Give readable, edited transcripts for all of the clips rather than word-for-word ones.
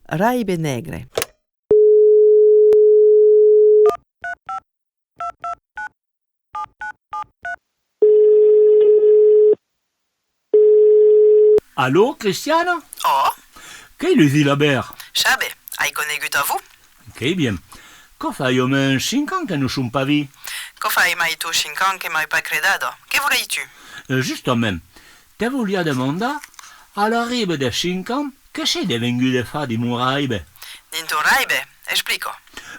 raibe negre. Allô, Cristiano? Oh, Che lui la ber? Xabe, hai conegut a vous? Che bien. Co fai omen 5 ans che non son pas vi? Co fai mai tu 5 ans che m'hai pas credado? Che volei-tu? Justement, te volia demandar, alla ribe de 5 ans, che sei devengu de fa di mon raibe? Din tu raibe? Explico.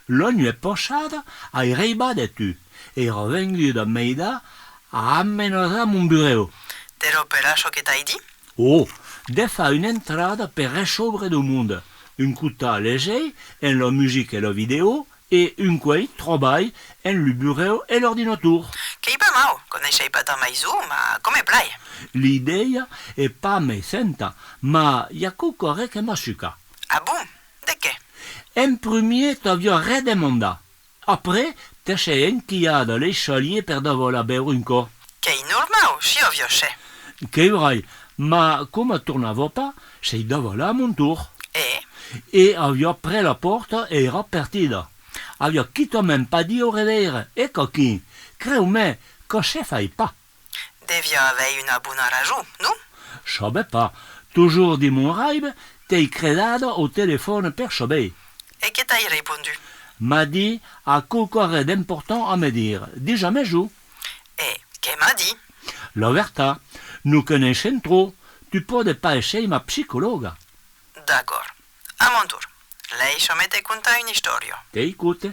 L'ognu è passata ai reiba de tu, e revengu da meida a ammenosar mon bureau. Te ropera ciò che t'hai dit? Oh, de fa un'entrada per resobre do mondo, un cuta leger en la musique e la video, e un quei travail en le bureau e l'ordinateur. Che pas mau, conoscei pas ta mai su, ma come plai? L'idea è pas me senta, ma ya cucore che ma suca. Ah bon? De che? En premier t'avio redemanda. Après, te sei enchiada le chalier per davola ber un co. Che normau, si ovvio c'è. Che vrai, ma come tornavo pas, sei davola a mon tour. E? Avio pre la porta e era partida. Avio chito même pas dit au revedere, e coquin, creu me, co se fai pas. Devia avei una buona ragione, no? Sabe pas, toujours di mon raibe, t'ei credado au téléphone per saber. E che t'hai rispondu? M'a dit a qualcosa d'important a me dire. Dis jamais jou. E che m'ha dit? La verta, nous connaissons trop. Tu peux pas essere ma psicologa. D'accord. A mon tour. Lei ci mette conta una storia. Te écoute.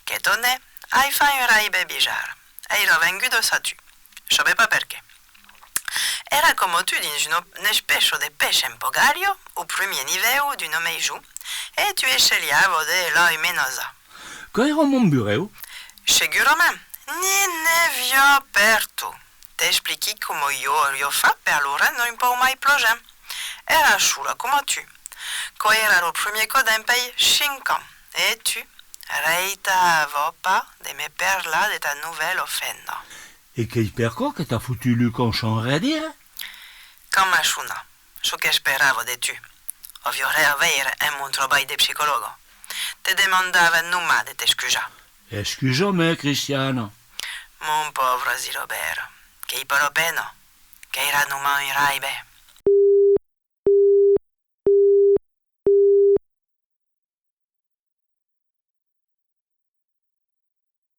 Che tonne, hai fatto un raibe bizarro. Hai revenguto sa tu. Sape pas perché. Era come tu in una specie di pesce in pogario, au premier niveau du nome giù, e tu scegliavo de la imenosa. Quand era mon bureau, Sicuramente, ne via per tu. Te expliqui come io fa per allora non può mai plogare. Era sola come tu. Quand era le premier code d'un pays 5 ans. Et tu, reitavo pas de me parla de ta nouvelle offenna. et che perco che t'ha foutu lui con chanre dire? Come asciuna, ciò che speravo di tu. Ovvio avere un travail di psicologo. Te demandava nulla di te scusa. Excuse-moi, Cristiano. Mon povero Zirobero, che i però peno, che era nulla in raibe.